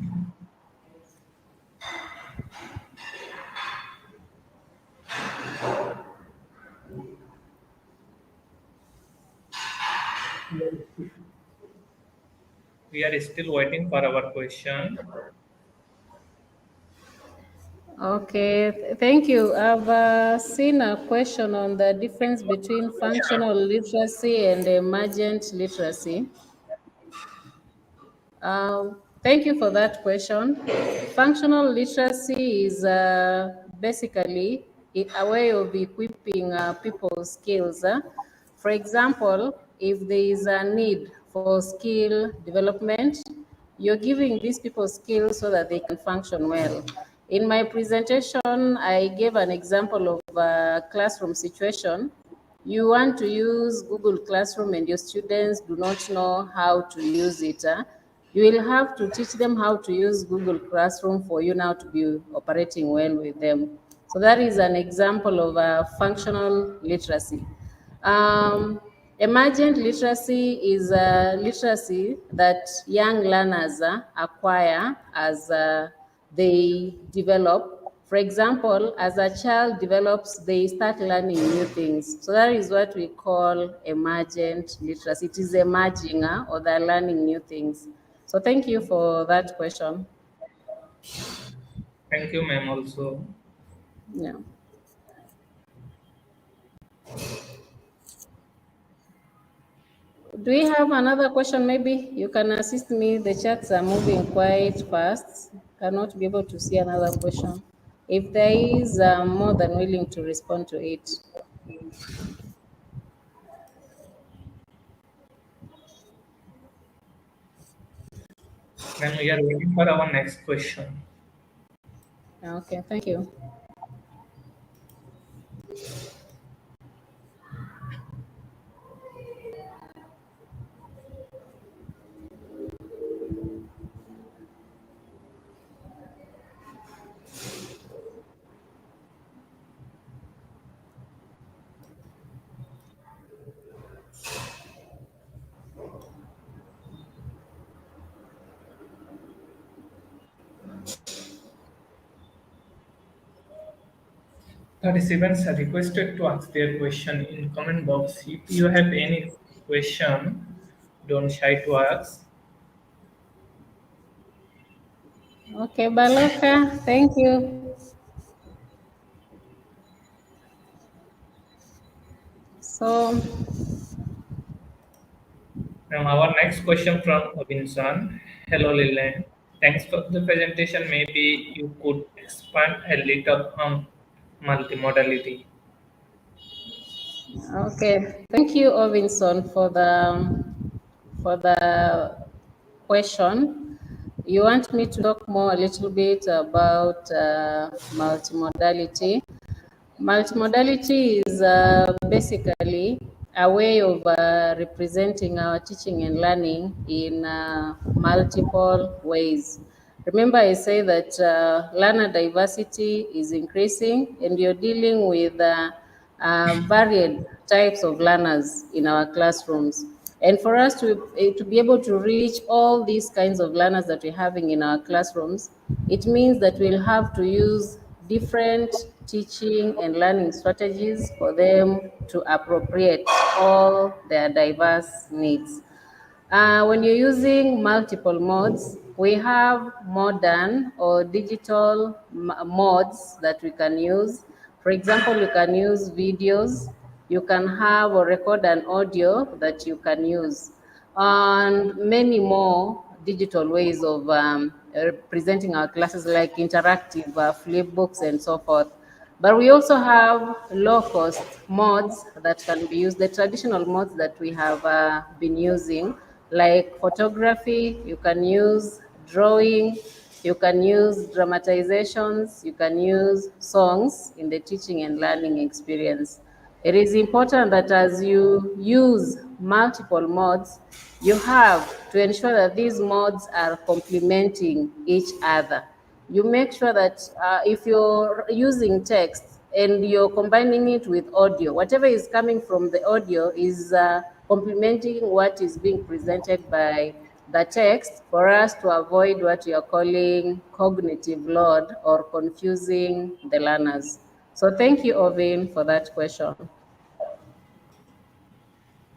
We are still waiting for our question. Okay, thank you. I've seen a question on the difference between functional literacy and emergent literacy. Thank you for that question. Functional literacy is basically a way of equipping people's skills. For example, if there is a need for skill development, you're giving these people skills so that they can function well. In my presentation, I gave an example of a classroom situation. You want to use Google Classroom and your students do not know how to use it. You will have to teach them how to use Google Classroom for you now to be operating well with them. So that is an example of functional literacy. Emergent literacy is a literacy that young learners acquire as they develop. For example, as a child develops, they start learning new things. So that is what we call emergent literacy. It is emerging or they're learning new things. So thank you for that question. Thank you, ma'am, also. Yeah. Do we have another question? Maybe you can assist me. The chats are moving quite fast. Cannot be able to see another question. If there is, I'm more than willing to respond to it. Ma'am, we are waiting for our next question. Okay, thank you. Participants are requested to ask their question in comment box. If you have any question, don't shy to ask. Okay, Baloka, thank you. So, Now, our next question from Robinson. Hello, Lillian. Thanks for the presentation. Maybe you could expand a little on multimodality. okay, thank you, Ovinson, for the question. You want me to talk more a little bit about multimodality. Multimodality is basically a way of representing our teaching and learning in multiple ways. Remember, I say that learner diversity is increasing, and you're dealing with varied types of learners in our classrooms. And for us to be able to reach all these kinds of learners that we're having in our classrooms, it means that we'll have to use different teaching and learning strategies for them to appropriate all their diverse needs. When you're using multiple modes, we have modern or digital modes that we can use. For example, you can use videos, you can have or record an audio that you can use, and many more digital ways of presenting our classes like interactive flip books and so forth. But we also have low-cost modes that can be used, the traditional modes that we have been using, like photography, you can use drawing, You can use dramatizations, you can use songs in the teaching and learning experience. It is important that as you use multiple modes, you have to ensure that these modes are complementing each other. You make sure that if you're using text and you're combining it with audio, whatever is coming from the audio is complementing what is being presented by the text for us to avoid what you are calling cognitive load or confusing the learners. So thank you, Ovin, for that question.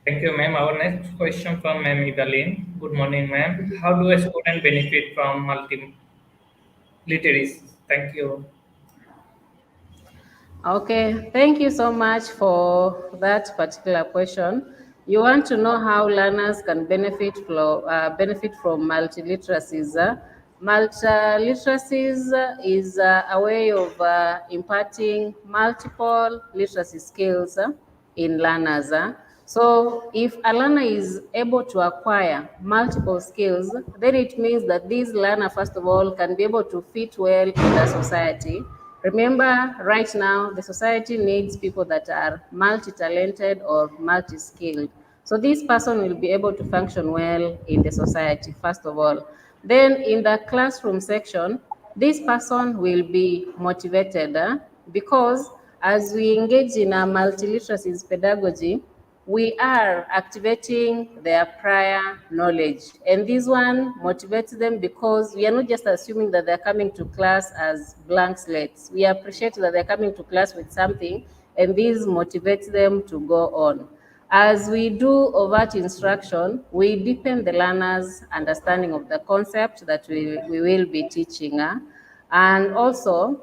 Thank you, ma'am. Our next question from Ma'am Evelyn. Good morning, ma'am. How do a student benefit from multiliteracy? Thank you. Okay, thank you so much for that particular question. You want to know how learners can benefit from multiliteracies. Multiliteracies is a way of imparting multiple literacy skills in learners. So if a learner is able to acquire multiple skills, then it means that this learner, first of all, can be able to fit well in the society. Remember, right now, the society needs people that are multi-talented or multi-skilled. So this person will be able to function well in the society, first of all. Then in the classroom section, this person will be motivated because as we engage in a multiliteracies pedagogy, we are activating their prior knowledge. And this one motivates them because we are not just assuming that they're coming to class as blank slates. We appreciate that they're coming to class with something, and this motivates them to go on. As we do overt instruction, we deepen the learner's understanding of the concept that we will be teaching. And also,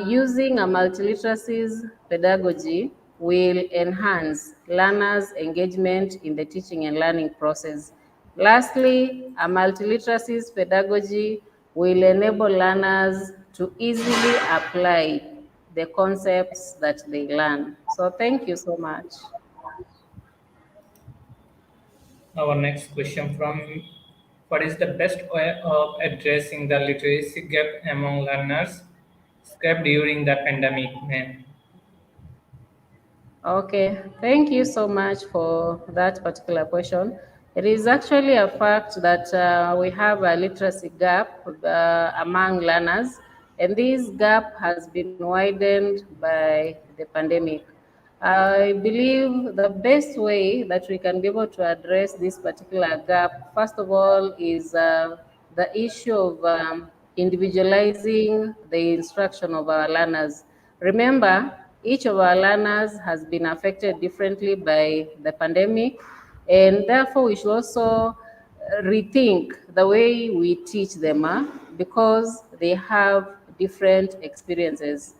using a multiliteracies pedagogy will enhance learners' engagement in the teaching and learning process. Lastly, a multiliteracies pedagogy will enable learners to easily apply the concepts that they learn. So thank you so much. Our next question from what is the best way of addressing the literacy gap among learners gap during the pandemic, ma'am? Okay, thank you so much for that particular question. It is actually a fact that we have a literacy gap among learners, and this gap has been widened by the pandemic. I believe the best way that we can be able to address this particular gap, first of all, is the issue of individualizing the instruction of our learners. Remember, each of our learners has been affected differently by the pandemic, and therefore we should also rethink the way we teach them because they have different experiences.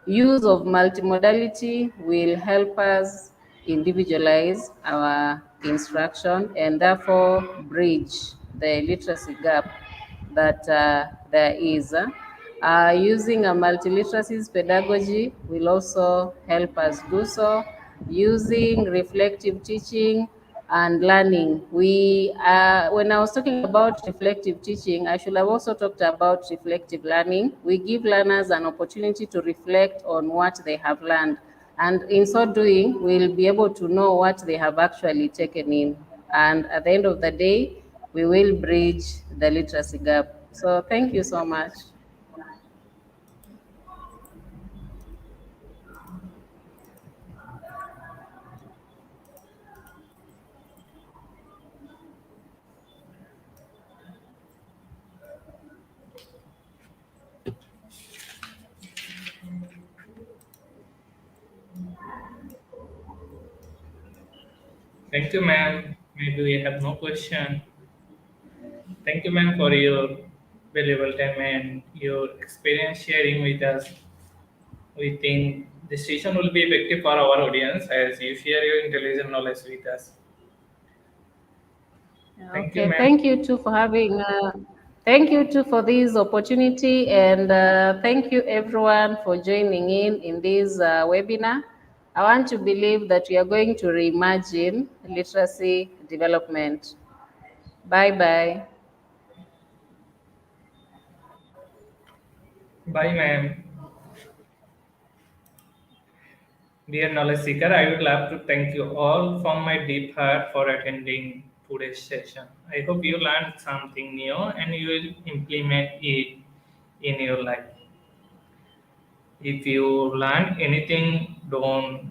Use of multimodality will help us individualize our instruction and therefore bridge the literacy gap that there is. Using a multiliteracies pedagogy will also help us do so. Using reflective teaching and learning. When I was talking about reflective teaching, I should have also talked about reflective learning. We give learners an opportunity to reflect on what they have learned. And in so doing, we'll be able to know what they have actually taken in. And at the end of the day, we will bridge the literacy gap. So thank you so much. Thank you, ma'am. Maybe we have no question. Thank you, ma'am, for your valuable time and your experience sharing with us. We think this session will be effective for our audience as you share your intelligent knowledge with us. Thank you, Okay, ma'am. thank you too for having, thank you too for this opportunity, and thank you everyone for joining in this webinar. I want to believe that we are going to reimagine literacy development. Bye bye. Bye, ma'am. Dear knowledge seeker, I would love to thank you all from my deep heart for attending today's session. I hope you learned something new and you will implement it in your life. If you learn anything, don't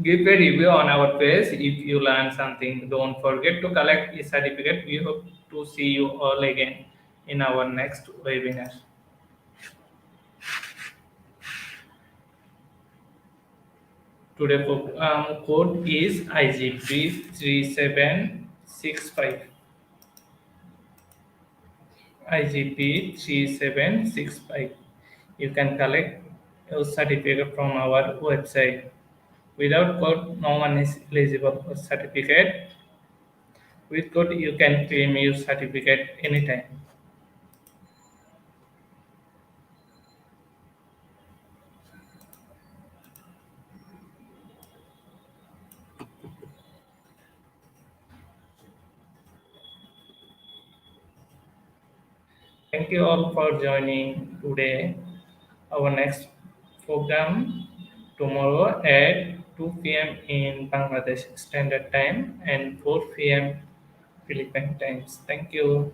give a review on our page. If you learn something, don't forget to collect a certificate. We hope to see you all again in our next webinar. Today code is IGP3765. IGP3765. You can collect your certificate from our website. Without code, no one is eligible for certificate. With code, you can claim your certificate anytime. Thank you all for joining today. Our next program tomorrow at 2 p.m. in Bangladesh Standard Time and 4 p.m. Philippine times. Thank you.